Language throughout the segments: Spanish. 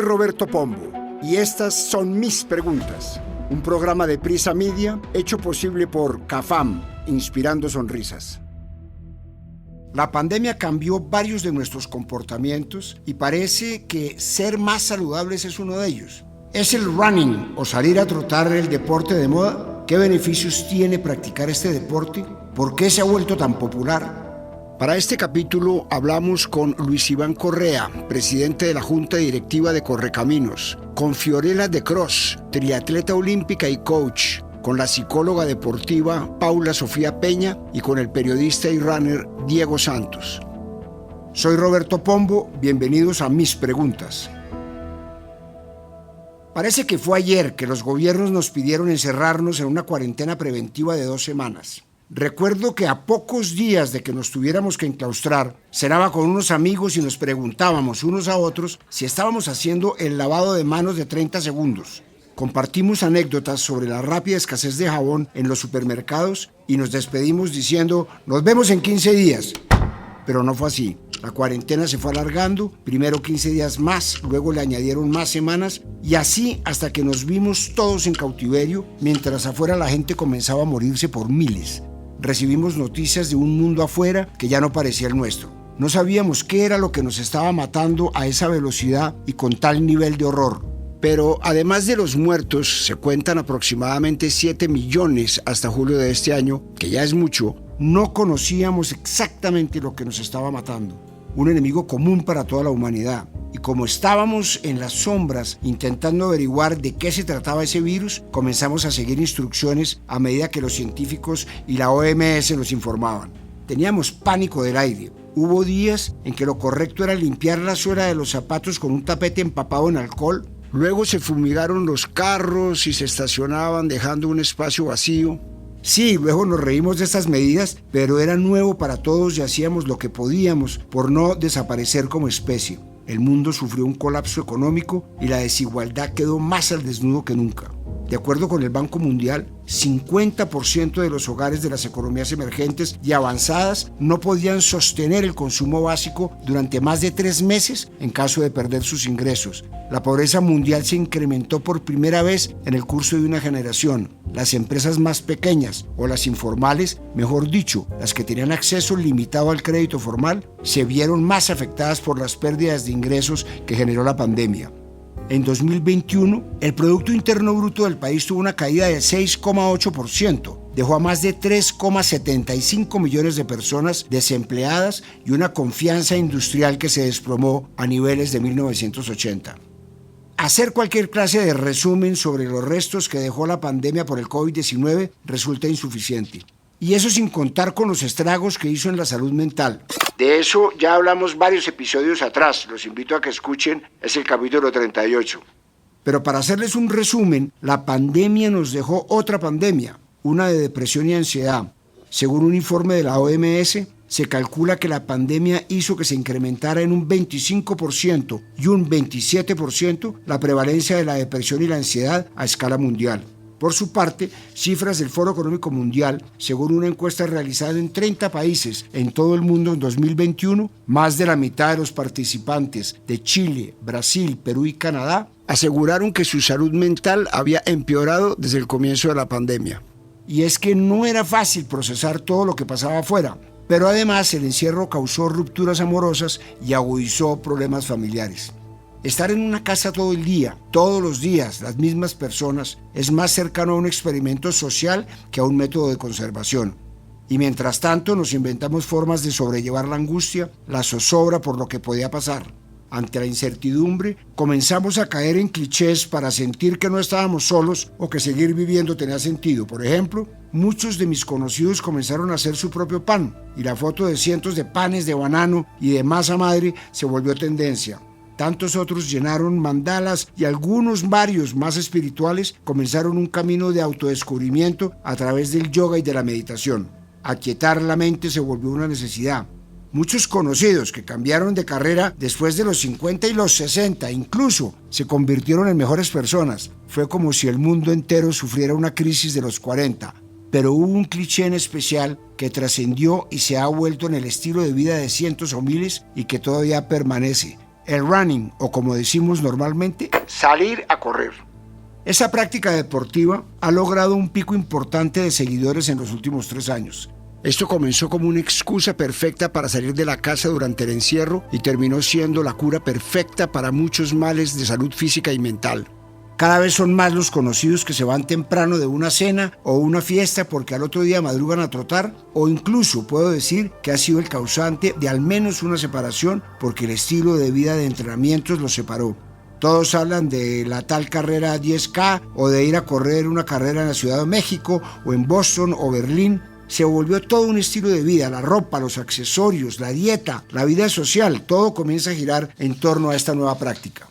Soy Roberto Pombo y estas son mis preguntas. Un programa de Prisa Media hecho posible por CAFAM, inspirando sonrisas. La pandemia cambió varios de nuestros comportamientos y parece que ser más saludables es uno de ellos. ¿Es el running o salir a trotar el deporte de moda? ¿Qué beneficios tiene practicar este deporte? ¿Por qué se ha vuelto tan popular? Para este capítulo hablamos con Luis Iván Correa, presidente de la Junta Directiva de Correcaminos, con Fiorella de Cross, triatleta olímpica y coach, con la psicóloga deportiva Paula Sofía Peña y con el periodista y runner Diego Santos. Soy Roberto Pombo, bienvenidos a Mis Preguntas. Parece que fue ayer que los gobiernos nos pidieron encerrarnos en una cuarentena preventiva de 2 semanas. Recuerdo que a pocos días de que nos tuviéramos que enclaustrar, cenaba con unos amigos y nos preguntábamos unos a otros si estábamos haciendo el lavado de manos de 30 segundos. Compartimos anécdotas sobre la rápida escasez de jabón en los supermercados y nos despedimos diciendo, nos vemos en 15 días. Pero no fue así. La cuarentena se fue alargando, primero 15 días más, luego le añadieron más semanas y así hasta que nos vimos todos en cautiverio, mientras afuera la gente comenzaba a morirse por miles. Recibimos noticias de un mundo afuera que ya no parecía el nuestro. No sabíamos qué era lo que nos estaba matando a esa velocidad y con tal nivel de horror. Pero además de los muertos, se cuentan aproximadamente 7 millones hasta julio de este año, que ya es mucho. No conocíamos exactamente lo que nos estaba matando. Un enemigo común para toda la humanidad. Y como estábamos en las sombras intentando averiguar de qué se trataba ese virus, comenzamos a seguir instrucciones a medida que los científicos y la OMS nos informaban. Teníamos pánico del aire. Hubo días en que lo correcto era limpiar la suela de los zapatos con un tapete empapado en alcohol. Luego se fumigaron los carros y se estacionaban dejando un espacio vacío. Sí, luego nos reímos de estas medidas, pero era nuevo para todos y hacíamos lo que podíamos por no desaparecer como especie. El mundo sufrió un colapso económico y la desigualdad quedó más al desnudo que nunca. De acuerdo con el Banco Mundial, 50% de los hogares de las economías emergentes y avanzadas no podían sostener el consumo básico durante más de 3 meses en caso de perder sus ingresos. La pobreza mundial se incrementó por primera vez en el curso de una generación. Las empresas más pequeñas o las informales, mejor dicho, las que tenían acceso limitado al crédito formal, se vieron más afectadas por las pérdidas de ingresos que generó la pandemia. En 2021, el Producto Interno Bruto del país tuvo una caída del 6,8%, dejó a más de 3,75 millones de personas desempleadas y una confianza industrial que se desplomó a niveles de 1980. Hacer cualquier clase de resumen sobre los restos que dejó la pandemia por el COVID-19 resulta insuficiente. Y eso sin contar con los estragos que hizo en la salud mental. De eso ya hablamos varios episodios atrás, los invito a que escuchen, es el capítulo 38. Pero para hacerles un resumen, la pandemia nos dejó otra pandemia, una de depresión y ansiedad. Según un informe de la OMS, se calcula que la pandemia hizo que se incrementara en un 25% y un 27% la prevalencia de la depresión y la ansiedad a escala mundial. Por su parte, cifras del Foro Económico Mundial, según una encuesta realizada en 30 países en todo el mundo en 2021, más de la mitad de los participantes de Chile, Brasil, Perú y Canadá aseguraron que su salud mental había empeorado desde el comienzo de la pandemia. Y es que no era fácil procesar todo lo que pasaba afuera, pero además el encierro causó rupturas amorosas y agudizó problemas familiares. Estar en una casa todo el día, todos los días, las mismas personas, es más cercano a un experimento social que a un método de conservación. Y mientras tanto nos inventamos formas de sobrellevar la angustia, la zozobra por lo que podía pasar. Ante la incertidumbre, comenzamos a caer en clichés para sentir que no estábamos solos o que seguir viviendo tenía sentido. Por ejemplo, muchos de mis conocidos comenzaron a hacer su propio pan y la foto de cientos de panes de banano y de masa madre se volvió tendencia. Tantos otros llenaron mandalas y varios más espirituales, comenzaron un camino de autodescubrimiento a través del yoga y de la meditación. Aquietar la mente se volvió una necesidad. Muchos conocidos que cambiaron de carrera después de los 50 y los 60, incluso se convirtieron en mejores personas. Fue como si el mundo entero sufriera una crisis de los 40. Pero hubo un cliché en especial que trascendió y se ha vuelto en el estilo de vida de cientos o miles y que todavía permanece. el running, o como decimos normalmente, salir a correr. Esa práctica deportiva ha logrado un pico importante de seguidores en los últimos 3 años. Esto comenzó como una excusa perfecta para salir de la casa durante el encierro y terminó siendo la cura perfecta para muchos males de salud física y mental. Cada vez son más los conocidos que se van temprano de una cena o una fiesta porque al otro día madrugan a trotar, o incluso puedo decir que ha sido el causante de al menos una separación porque el estilo de vida de entrenamientos los separó. Todos hablan de la tal carrera 10K o de ir a correr una carrera en la Ciudad de México o en Boston o Berlín. Se volvió todo un estilo de vida, la ropa, los accesorios, la dieta, la vida social, todo comienza a girar en torno a esta nueva práctica.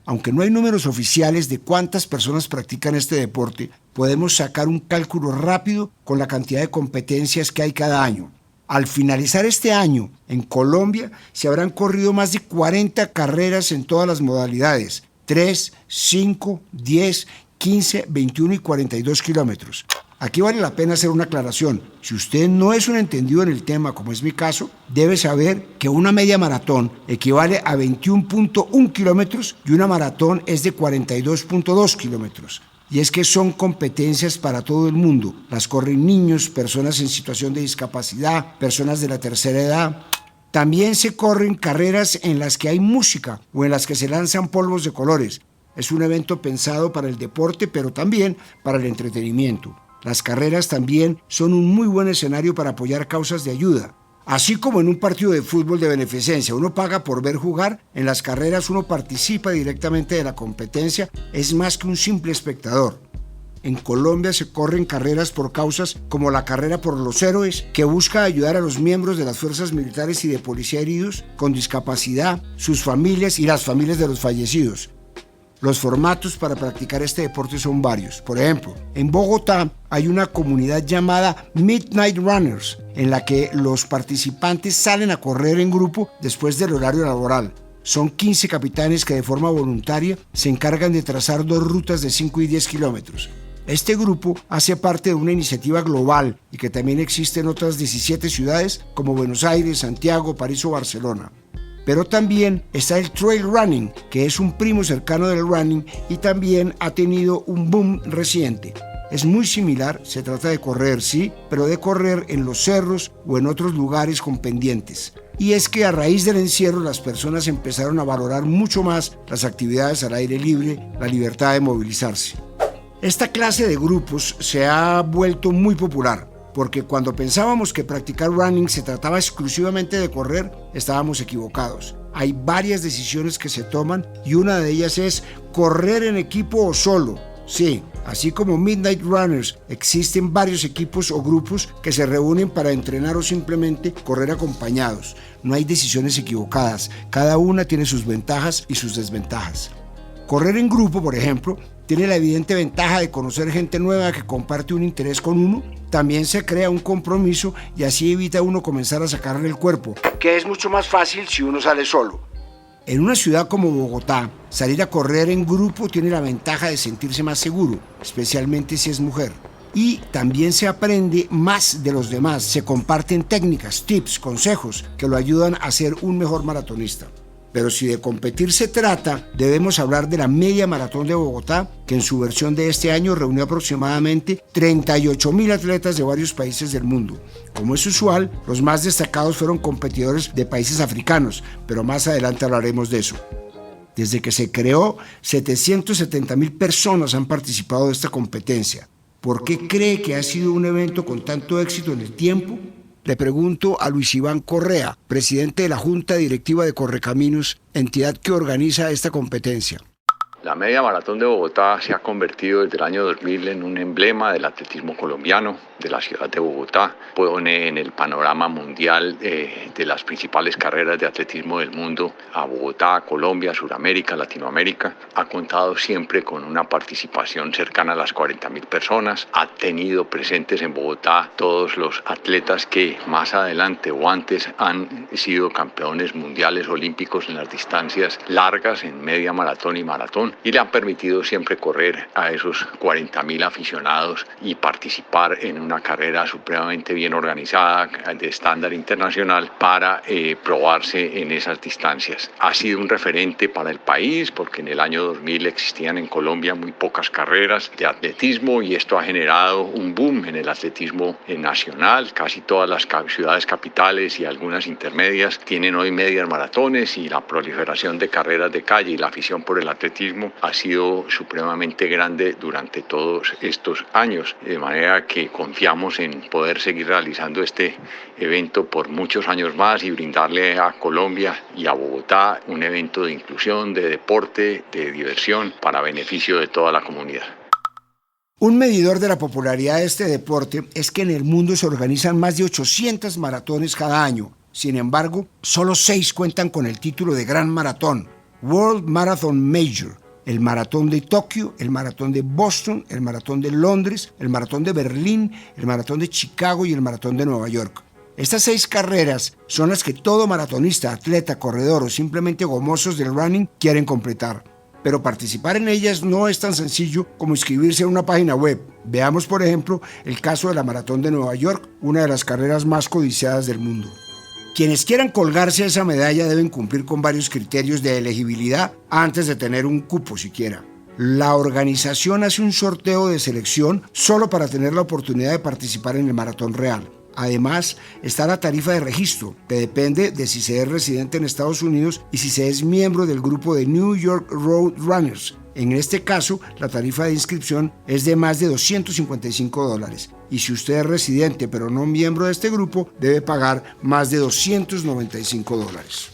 Aunque no hay números oficiales de cuántas personas practican este deporte, podemos sacar un cálculo rápido con la cantidad de competencias que hay cada año. Al finalizar este año, en Colombia, se habrán corrido más de 40 carreras en todas las modalidades, 3, 5, 10, 15, 21 y 42 kilómetros. Aquí vale la pena hacer una aclaración. Si usted no es un entendido en el tema, como es mi caso, debe saber que una media maratón equivale a 21.1 kilómetros y una maratón es de 42.2 kilómetros. Y es que son competencias para todo el mundo. Las corren niños, personas en situación de discapacidad, personas de la tercera edad. También se corren carreras en las que hay música o en las que se lanzan polvos de colores. Es un evento pensado para el deporte, pero también para el entretenimiento. Las carreras también son un muy buen escenario para apoyar causas de ayuda. Así como en un partido de fútbol de beneficencia uno paga por ver jugar, en las carreras uno participa directamente de la competencia, es más que un simple espectador. En Colombia se corren carreras por causas como la Carrera por los Héroes, que busca ayudar a los miembros de las fuerzas militares y de policía heridos con discapacidad, sus familias y las familias de los fallecidos. Los formatos para practicar este deporte son varios. Por ejemplo, en Bogotá hay una comunidad llamada Midnight Runners, en la que los participantes salen a correr en grupo después del horario laboral. Son 15 capitanes que de forma voluntaria se encargan de trazar 2 rutas de 5 y 10 kilómetros. Este grupo hace parte de una iniciativa global y que también existe en otras 17 ciudades como Buenos Aires, Santiago, París o Barcelona. Pero también está el trail running, que es un primo cercano del running y también ha tenido un boom reciente. Es muy similar, se trata de correr, sí, pero de correr en los cerros o en otros lugares con pendientes. Y es que a raíz del encierro las personas empezaron a valorar mucho más las actividades al aire libre, la libertad de movilizarse. Esta clase de grupos se ha vuelto muy popular, porque cuando pensábamos que practicar running se trataba exclusivamente de correr, estábamos equivocados. Hay varias decisiones que se toman y una de ellas es correr en equipo o solo. Sí, así como Midnight Runners, existen varios equipos o grupos que se reúnen para entrenar o simplemente correr acompañados. No hay decisiones equivocadas, cada una tiene sus ventajas y sus desventajas. Correr en grupo, por ejemplo, tiene la evidente ventaja de conocer gente nueva que comparte un interés con uno. También se crea un compromiso y así evita uno comenzar a sacarle el cuerpo, que es mucho más fácil si uno sale solo. En una ciudad como Bogotá, salir a correr en grupo tiene la ventaja de sentirse más seguro, especialmente si es mujer. Y también se aprende más de los demás, se comparten técnicas, tips, consejos que lo ayudan a ser un mejor maratonista. Pero si de competir se trata, debemos hablar de la Media Maratón de Bogotá, que en su versión de este año reunió aproximadamente 38.000 atletas de varios países del mundo. Como es usual, los más destacados fueron competidores de países africanos, pero más adelante hablaremos de eso. Desde que se creó, 770.000 personas han participado de esta competencia. ¿Por qué cree que ha sido un evento con tanto éxito en el tiempo? Le pregunto a Luis Iván Correa, presidente de la Junta Directiva de Correcaminos, entidad que organiza esta competencia. La Media Maratón de Bogotá se ha convertido desde el año 2000 en un emblema del atletismo colombiano, de la ciudad de Bogotá. Pone en el panorama mundial de las principales carreras de atletismo del mundo a Bogotá, Colombia, Sudamérica, Latinoamérica. Ha contado siempre con una participación cercana a las 40.000 personas. Ha tenido presentes en Bogotá todos los atletas que más adelante o antes han sido campeones mundiales olímpicos en las distancias largas, en media maratón y maratón. maratón y le han permitido siempre correr a esos 40.000 aficionados y participar en una carrera supremamente bien organizada de estándar internacional para probarse en esas distancias. Ha sido un referente para el país porque en el año 2000 existían en Colombia muy pocas carreras de atletismo y esto ha generado un boom en el atletismo nacional. Casi todas las ciudades capitales y algunas intermedias tienen hoy medias maratones y la proliferación de carreras de calle y la afición por el atletismo ha sido supremamente grande durante todos estos años, de manera que confiamos en poder seguir realizando este evento por muchos años más y brindarle a Colombia y a Bogotá un evento de inclusión, de deporte, de diversión para beneficio de toda la comunidad. Un medidor de la popularidad de este deporte es que en el mundo se organizan más de 800 maratones cada año. Sin embargo, solo 6 cuentan con el título de Gran Maratón, World Marathon Major. El maratón de Tokio, el maratón de Boston, el maratón de Londres, el maratón de Berlín, el maratón de Chicago y el maratón de Nueva York. Estas 6 carreras son las que todo maratonista, atleta, corredor o simplemente gomosos del running quieren completar. Pero participar en ellas no es tan sencillo como inscribirse en una página web. Veamos, por ejemplo, el caso de la Maratón de Nueva York, una de las carreras más codiciadas del mundo. Quienes quieran colgarse esa medalla deben cumplir con varios criterios de elegibilidad antes de tener un cupo siquiera. La organización hace un sorteo de selección solo para tener la oportunidad de participar en el maratón real. Además, está la tarifa de registro, que depende de si se es residente en Estados Unidos y si se es miembro del grupo de New York Road Runners. En este caso, la tarifa de inscripción es de más de $255. Y si usted es residente pero no miembro de este grupo, debe pagar más de $295.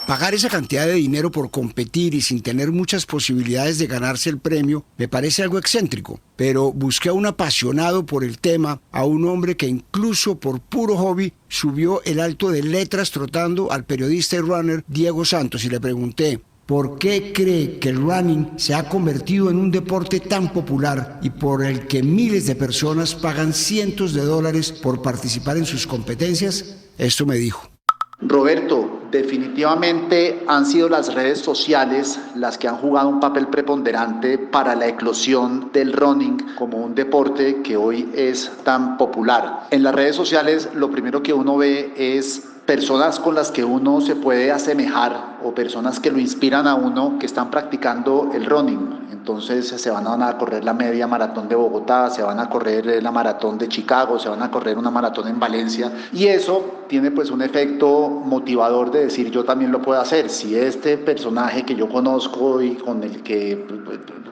Pagar esa cantidad de dinero por competir y sin tener muchas posibilidades de ganarse el premio me parece algo excéntrico, pero busqué a un apasionado por el tema, a un hombre que incluso por puro hobby subió el alto de letras trotando al periodista y runner Diego Santos y le pregunté: ¿por qué cree que el running se ha convertido en un deporte tan popular y por el que miles de personas pagan cientos de dólares por participar en sus competencias? Esto me dijo. Roberto, definitivamente han sido las redes sociales las que han jugado un papel preponderante para la eclosión del running como un deporte que hoy es tan popular. En las redes sociales lo primero que uno ve es personas con las que uno se puede asemejar o personas que lo inspiran a uno que están practicando el running. Entonces se van a correr la media maratón de Bogotá, se van a correr la maratón de Chicago, se van a correr una maratón en Valencia y eso tiene pues un efecto motivador de decir yo también lo puedo hacer. Si este personaje que yo conozco y con el que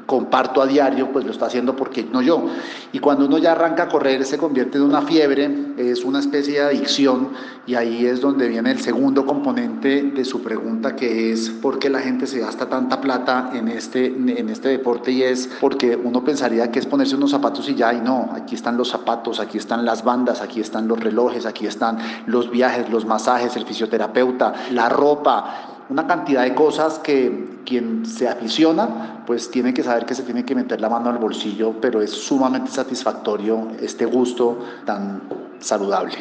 comparto a diario pues lo está haciendo, ¿por qué no yo? Y cuando uno ya arranca a correr se convierte en una fiebre, es una especie de adicción y ahí es donde viene el segundo componente de su pregunta, que es ¿por qué la gente se gasta tanta plata en este deporte? Y es porque uno pensaría que es ponerse unos zapatos y ya, y no, aquí están los zapatos, aquí están las bandas, aquí están los relojes, aquí están los viajes, los masajes, el fisioterapeuta, la ropa, una cantidad de cosas que quien se aficiona pues tiene que saber que se tiene que meter la mano al bolsillo, pero es sumamente satisfactorio este gusto tan saludable.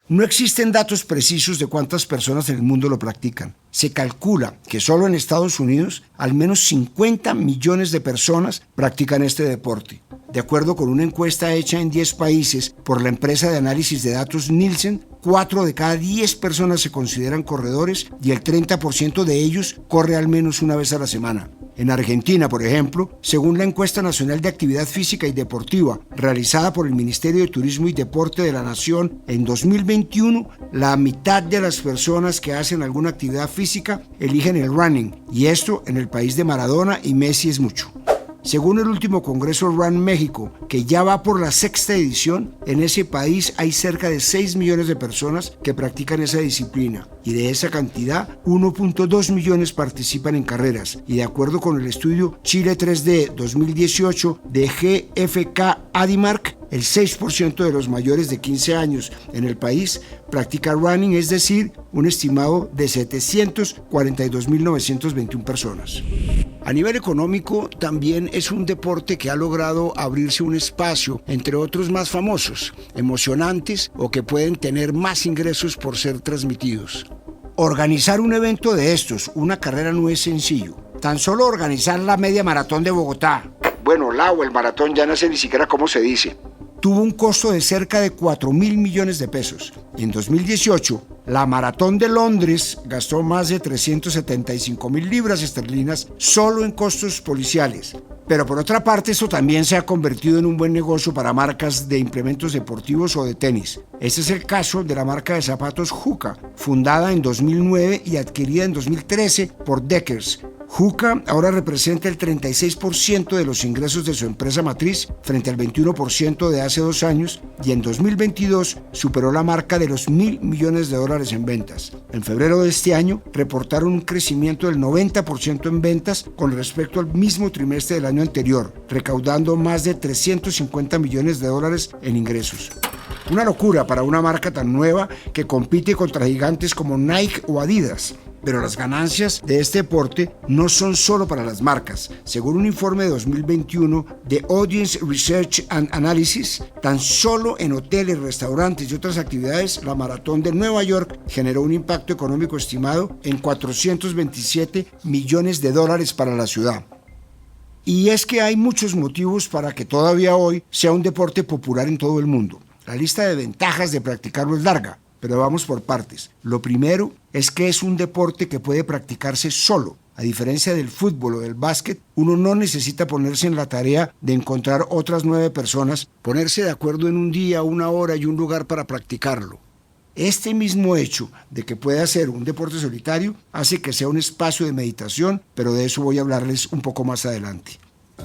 No existen datos precisos de cuántas personas en el mundo lo practican. Se calcula que solo en Estados Unidos al menos 50 millones de personas practican este deporte. De acuerdo con una encuesta hecha en 10 países por la empresa de análisis de datos Nielsen, 4 de cada 10 personas se consideran corredores y el 30% de ellos corre al menos una vez a la semana. En Argentina, por ejemplo, según la encuesta nacional de actividad física y deportiva realizada por el Ministerio de Turismo y Deporte de la Nación, en 2021, la mitad de las personas que hacen alguna actividad física eligen el running, y esto en el país de Maradona y Messi es mucho. Según el último Congreso Run México, que ya va por la 6ª edición, en ese país hay cerca de 6 millones de personas que practican esa disciplina y de esa cantidad, 1.2 millones participan en carreras y de acuerdo con el estudio Chile 3D 2018 de GfK Adimark, el 6% de los mayores de 15 años en el país practica running, es decir, un estimado de 742.921 personas. A nivel económico, también es un deporte que ha logrado abrirse un espacio entre otros más famosos, emocionantes o que pueden tener más ingresos por ser transmitidos. Organizar un evento de estos, una carrera, no es sencillo. Tan solo organizar la media maratón de Bogotá, bueno, o el maratón, ya no sé ni siquiera cómo se dice, tuvo un costo de cerca de 4.000 millones de pesos. En 2018, la maratón de Londres gastó más de 375.000 libras esterlinas solo en costos policiales. Pero por otra parte, esto también se ha convertido en un buen negocio para marcas de implementos deportivos o de tenis. Este es el caso de la marca de zapatos Hoka, fundada en 2009 y adquirida en 2013 por Deckers. Hoka ahora representa el 36% de los ingresos de su empresa matriz frente al 21% de hace 2 años y en 2022 superó la marca de los $1.000 millones en ventas. En febrero de este año reportaron un crecimiento del 90% en ventas con respecto al mismo trimestre del año anterior, recaudando más de $350 millones en ingresos. Una locura para una marca tan nueva que compite contra gigantes como Nike o Adidas. Pero las ganancias de este deporte no son solo para las marcas. Según un informe de 2021 de Audience Research and Analysis, tan solo en hoteles, restaurantes y otras actividades, la maratón de Nueva York generó un impacto económico estimado en $427 millones para la ciudad. Y es que hay muchos motivos para que todavía hoy sea un deporte popular en todo el mundo. La lista de ventajas de practicarlo es larga, pero vamos por partes. Lo primero es que es un deporte que puede practicarse solo. A diferencia del fútbol o del básquet, uno no necesita ponerse en la tarea de encontrar otras 9 personas, ponerse de acuerdo en un día, una hora y un lugar para practicarlo. Este mismo hecho de que pueda ser un deporte solitario hace que sea un espacio de meditación, pero de eso voy a hablarles un poco más adelante.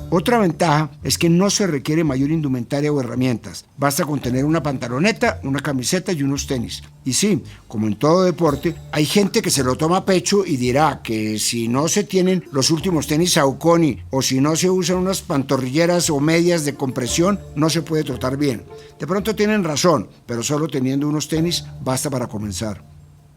Otra ventaja es que no se requiere mayor indumentaria o herramientas. Basta con tener una pantaloneta, una camiseta y unos tenis. Y sí, como en todo deporte, hay gente que se lo toma a pecho y dirá que si no se tienen los últimos tenis Saucony o si no se usan unas pantorrilleras o medias de compresión, no se puede trotar bien. De pronto tienen razón, pero solo teniendo unos tenis basta para comenzar.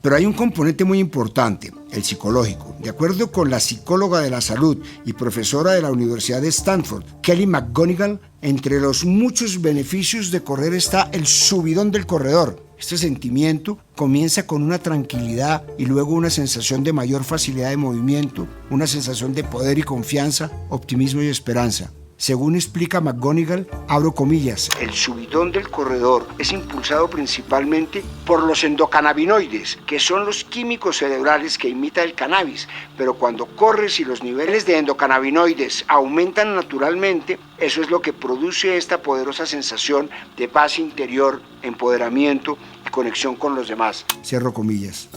Pero hay un componente muy importante, el psicológico. De acuerdo con la psicóloga de la salud y profesora de la Universidad de Stanford, Kelly McGonigal, entre los muchos beneficios de correr está el subidón del corredor. Este sentimiento comienza con una tranquilidad y luego una sensación de mayor facilidad de movimiento, una sensación de poder y confianza, optimismo y esperanza. Según explica McGonigal, abro comillas, el subidón del corredor es impulsado principalmente por los endocannabinoides, que son los químicos cerebrales que imita el cannabis, pero cuando corres y los niveles de endocannabinoides aumentan naturalmente, eso es lo que produce esta poderosa sensación de paz interior, empoderamiento y conexión con los demás. Cierro comillas.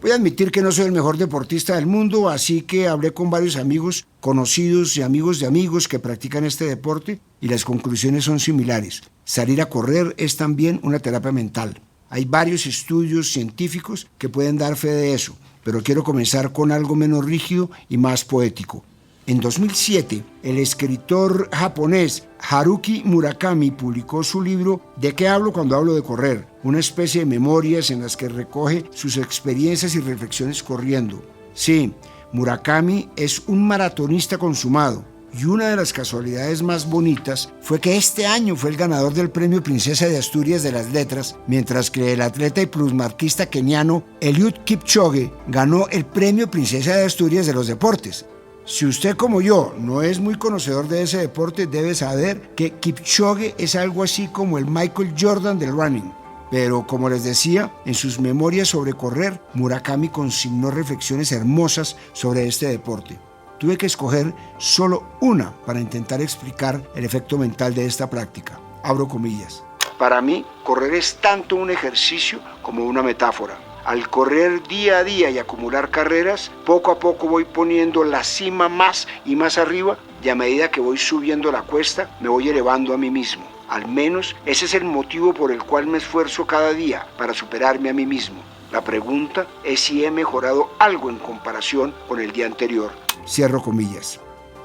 Voy a admitir que no soy el mejor deportista del mundo, así que hablé con varios amigos, conocidos y amigos de amigos que practican este deporte y las conclusiones son similares. Salir a correr es también una terapia mental. Hay varios estudios científicos que pueden dar fe de eso, pero quiero comenzar con algo menos rígido y más poético. En 2007, el escritor japonés Haruki Murakami publicó su libro ¿De qué hablo cuando hablo de correr?, una especie de memorias en las que recoge sus experiencias y reflexiones corriendo. Sí, Murakami es un maratonista consumado y una de las casualidades más bonitas fue que este año fue el ganador del Premio Princesa de Asturias de las Letras, mientras que el atleta y plusmarquista keniano Eliud Kipchoge ganó el Premio Princesa de Asturias de los Deportes. Si usted como yo no es muy conocedor de ese deporte, debe saber que Kipchoge es algo así como el Michael Jordan del running. Pero como les decía, en sus memorias sobre correr, Murakami consignó reflexiones hermosas sobre este deporte. Tuve que escoger solo una para intentar explicar el efecto mental de esta práctica. Abro comillas. Para mí, correr es tanto un ejercicio como una metáfora. Al correr día a día y acumular carreras, poco a poco voy poniendo la cima más y más arriba y a medida que voy subiendo la cuesta, me voy elevando a mí mismo. Al menos ese es el motivo por el cual me esfuerzo cada día para superarme a mí mismo. La pregunta es si he mejorado algo en comparación con el día anterior. Cierro comillas.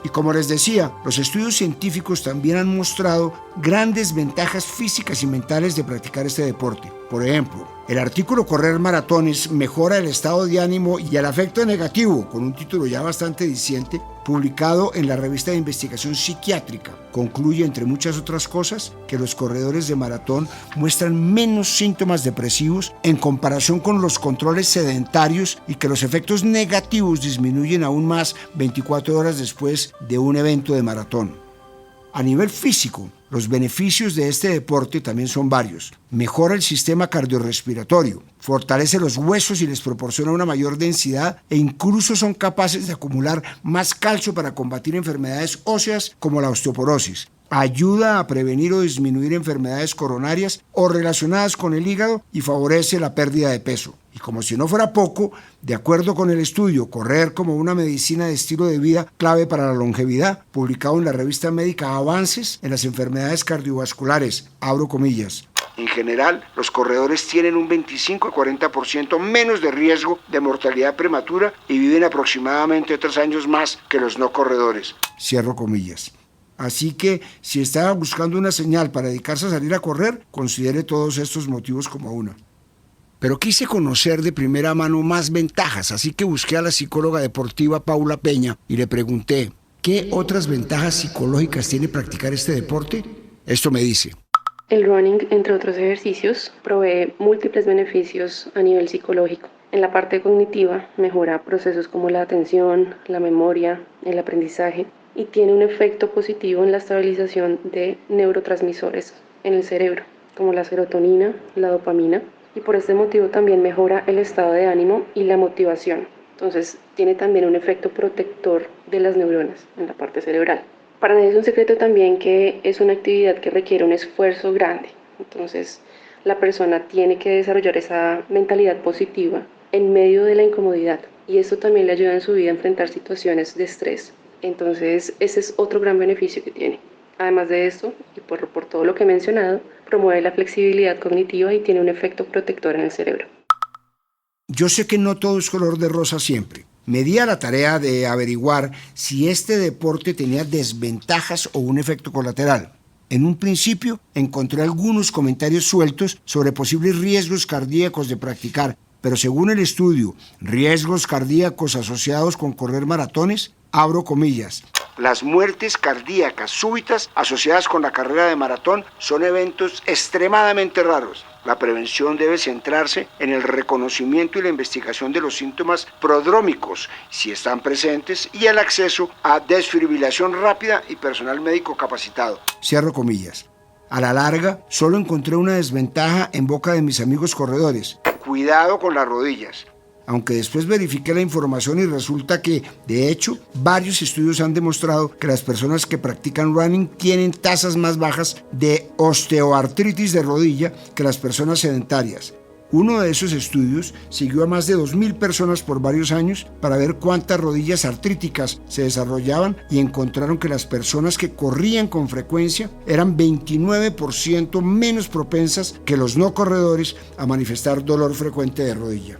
Y como les decía, los estudios científicos también han mostrado grandes ventajas físicas y mentales de practicar este deporte. Por ejemplo, el artículo Correr maratones mejora el estado de ánimo y el afecto negativo, con un título ya bastante diciente, publicado en la revista de investigación psiquiátrica, concluye, entre muchas otras cosas, que los corredores de maratón muestran menos síntomas depresivos en comparación con los controles sedentarios y que los efectos negativos disminuyen aún más 24 horas después de un evento de maratón. A nivel físico, los beneficios de este deporte también son varios. Mejora el sistema cardiorrespiratorio, fortalece los huesos y les proporciona una mayor densidad e incluso son capaces de acumular más calcio para combatir enfermedades óseas como la osteoporosis. Ayuda a prevenir o disminuir enfermedades coronarias o relacionadas con el hígado y favorece la pérdida de peso. Y como si no fuera poco, de acuerdo con el estudio Correr como una medicina de estilo de vida clave para la longevidad, publicado en la revista médica Avances en las enfermedades cardiovasculares, abro comillas. En general, los corredores tienen un 25 a 40% menos de riesgo de mortalidad prematura y viven aproximadamente 3 años más que los no corredores. Cierro comillas. Así que, si estaba buscando una señal para dedicarse a salir a correr, considere todos estos motivos como una. Pero quise conocer de primera mano más ventajas, así que busqué a la psicóloga deportiva Paula Peña y le pregunté, ¿qué otras ventajas psicológicas tiene practicar este deporte? Esto me dice. El running, entre otros ejercicios, provee múltiples beneficios a nivel psicológico. En la parte cognitiva, mejora procesos como la atención, la memoria, el aprendizaje y tiene un efecto positivo en la estabilización de neurotransmisores en el cerebro, como la serotonina, la dopamina, y por este motivo también mejora el estado de ánimo y la motivación. Entonces, tiene también un efecto protector de las neuronas en la parte cerebral. Para nadie es un secreto también que es una actividad que requiere un esfuerzo grande. Entonces, la persona tiene que desarrollar esa mentalidad positiva en medio de la incomodidad y esto también le ayuda en su vida a enfrentar situaciones de estrés. Entonces, ese es otro gran beneficio que tiene. Además de esto, y por todo lo que he mencionado, promueve la flexibilidad cognitiva y tiene un efecto protector en el cerebro. Yo sé que no todo es color de rosa siempre. Me di a la tarea de averiguar si este deporte tenía desventajas o un efecto colateral. En un principio encontré algunos comentarios sueltos sobre posibles riesgos cardíacos de practicar, pero según el estudio Riesgos cardíacos asociados con correr maratones, abro comillas, las muertes cardíacas súbitas asociadas con la carrera de maratón son eventos extremadamente raros. La prevención debe centrarse en el reconocimiento y la investigación de los síntomas prodrómicos, si están presentes, y el acceso a desfibrilación rápida y personal médico capacitado. Cierro comillas. A la larga, solo encontré una desventaja en boca de mis amigos corredores. Cuidado con las rodillas. Aunque después verifiqué la información y resulta que, de hecho, varios estudios han demostrado que las personas que practican running tienen tasas más bajas de osteoartritis de rodilla que las personas sedentarias. Uno de esos estudios siguió a más de 2.000 personas por varios años para ver cuántas rodillas artríticas se desarrollaban y encontraron que las personas que corrían con frecuencia eran 29% menos propensas que los no corredores a manifestar dolor frecuente de rodilla.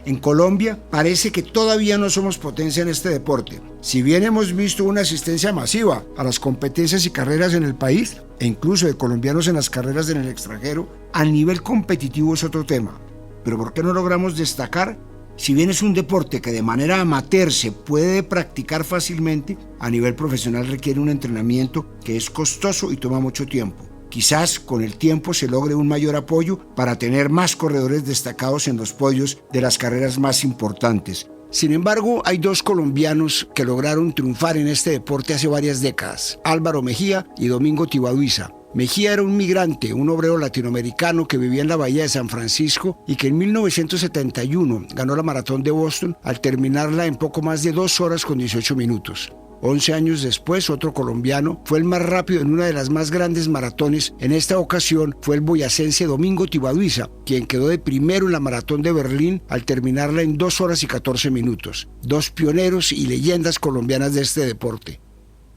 En Colombia parece que todavía no somos potencia en este deporte. Si bien hemos visto una asistencia masiva a las competencias y carreras en el país, e incluso de colombianos en las carreras en el extranjero, a nivel competitivo es otro tema. ¿Pero por qué no logramos destacar? Si bien es un deporte que de manera amateur se puede practicar fácilmente, a nivel profesional requiere un entrenamiento que es costoso y toma mucho tiempo. Quizás con el tiempo se logre un mayor apoyo para tener más corredores destacados en los podios de las carreras más importantes. Sin embargo, hay dos colombianos que lograron triunfar en este deporte hace varias décadas, Álvaro Mejía y Domingo Tibaduiza. Mejía era un migrante, un obrero latinoamericano que vivía en la bahía de San Francisco y que en 1971 ganó la maratón de Boston al terminarla en poco más de 2 horas con 18 minutos. 11 años después, otro colombiano fue el más rápido en una de las más grandes maratones. En esta ocasión fue el boyacense Domingo Tibaduiza, quien quedó de primero en la maratón de Berlín al terminarla en 2 horas y 14 minutos. Dos pioneros y leyendas colombianas de este deporte.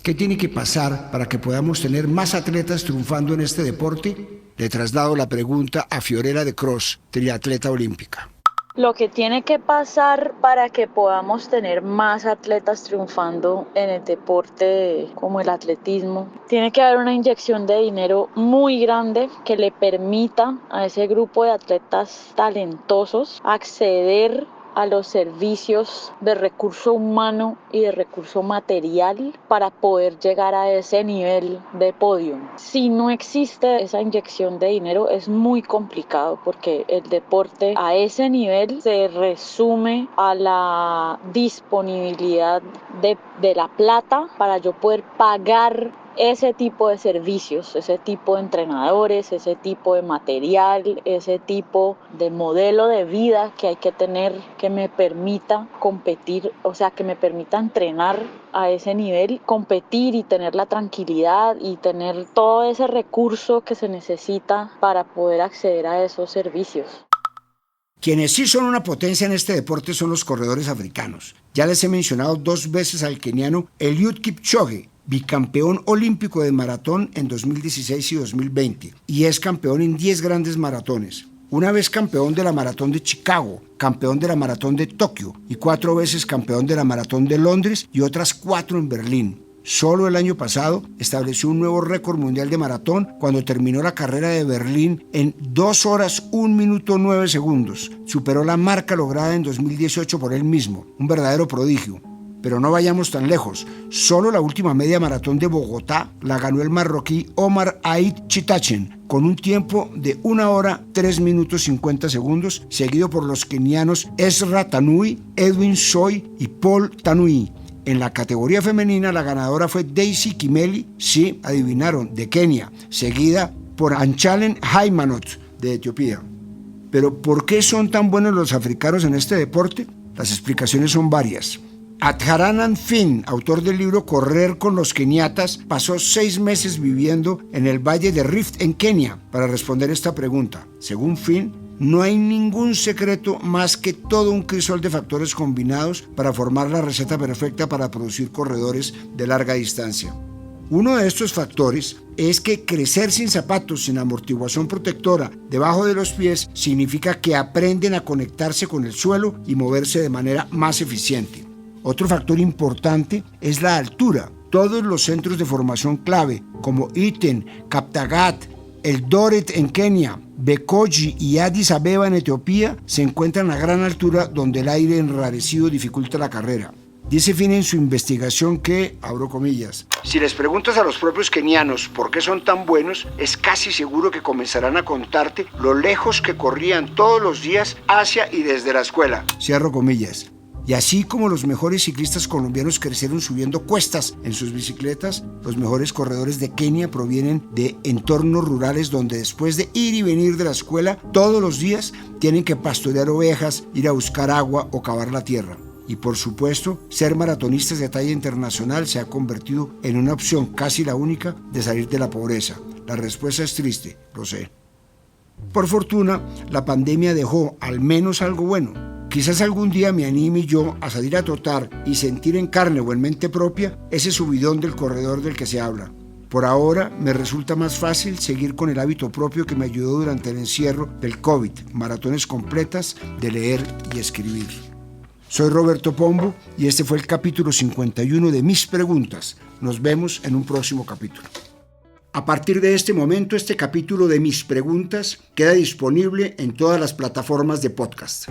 ¿Qué tiene que pasar para que podamos tener más atletas triunfando en este deporte? Le traslado la pregunta a Fiorella de Cross, triatleta olímpica. Lo que tiene que pasar para que podamos tener más atletas triunfando en el deporte como el atletismo, tiene que haber una inyección de dinero muy grande que le permita a ese grupo de atletas talentosos acceder a los servicios de recurso humano y de recurso material para poder llegar a ese nivel de podio. Si no existe esa inyección de dinero es muy complicado porque el deporte a ese nivel se resume a la disponibilidad de la plata para yo poder pagar ese tipo de servicios, ese tipo de entrenadores, ese tipo de material, ese tipo de modelo de vida que hay que tener que me permita competir, o sea, que me permita entrenar a ese nivel, competir y tener la tranquilidad y tener todo ese recurso que se necesita para poder acceder a esos servicios. Quienes sí son una potencia en este deporte son los corredores africanos. Ya les he mencionado 2 veces al keniano Eliud Kipchoge, bicampeón olímpico de maratón en 2016 y 2020, y es campeón en 10 grandes maratones. Una vez campeón de la maratón de Chicago, campeón de la maratón de Tokio y 4 veces campeón de la maratón de Londres y otras 4 en Berlín. Solo el año pasado estableció un nuevo récord mundial de maratón cuando terminó la carrera de Berlín en 2 horas 1 minuto 9 segundos. Superó la marca lograda en 2018 por él mismo, un verdadero prodigio. Pero no vayamos tan lejos, solo la última media maratón de Bogotá la ganó el marroquí Omar Ait Chitachen con un tiempo de 1 hora 3 minutos 50 segundos, seguido por los kenianos Ezra Tanui, Edwin Soy y Paul Tanui. En la categoría femenina la ganadora fue Daisy Kimeli, sí, adivinaron, de Kenia, seguida por Anchalen Haimanot de Etiopía. Pero ¿por qué son tan buenos los africanos en este deporte? Las explicaciones son varias. Adharanan Finn, autor del libro Correr con los keniatas, pasó 6 meses viviendo en el Valle de Rift en Kenia para responder esta pregunta. Según Finn, no hay ningún secreto más que todo un crisol de factores combinados para formar la receta perfecta para producir corredores de larga distancia. Uno de estos factores es que crecer sin zapatos, sin amortiguación protectora debajo de los pies, significa que aprenden a conectarse con el suelo y moverse de manera más eficiente. Otro factor importante es la altura. Todos los centros de formación clave, como Iten, Kaptagat, Eldoret en Kenia, Bekoji y Addis Abeba en Etiopía, se encuentran a gran altura donde el aire enrarecido dificulta la carrera. Dice Finn en su investigación que, abro comillas, si les preguntas a los propios kenianos por qué son tan buenos, es casi seguro que comenzarán a contarte lo lejos que corrían todos los días hacia y desde la escuela. Cierro comillas. Y así como los mejores ciclistas colombianos crecieron subiendo cuestas en sus bicicletas, los mejores corredores de Kenia provienen de entornos rurales donde después de ir y venir de la escuela todos los días tienen que pastorear ovejas, ir a buscar agua o cavar la tierra. Y por supuesto, ser maratonistas de talla internacional se ha convertido en una opción casi la única de salir de la pobreza. La respuesta es triste, lo sé. Por fortuna, la pandemia dejó al menos algo bueno. Quizás algún día me anime yo a salir a trotar y sentir en carne o en mente propia ese subidón del corredor del que se habla. Por ahora me resulta más fácil seguir con el hábito propio que me ayudó durante el encierro del COVID, maratones completas de leer y escribir. Soy Roberto Pombo y este fue el capítulo 51 de Mis Preguntas. Nos vemos en un próximo capítulo. A partir de este momento, este capítulo de Mis Preguntas queda disponible en todas las plataformas de podcast.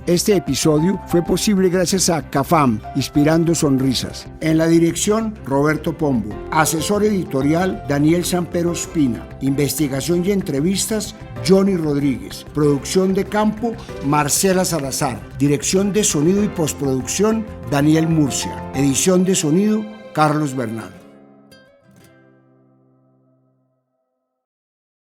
Este episodio fue posible gracias a CAFAM, Inspirando Sonrisas. En la dirección, Roberto Pombo. Asesor editorial, Daniel Sampero Espina. Investigación y entrevistas, Johnny Rodríguez. Producción de campo, Marcela Salazar. Dirección de sonido y postproducción, Daniel Murcia. Edición de sonido, Carlos Bernal.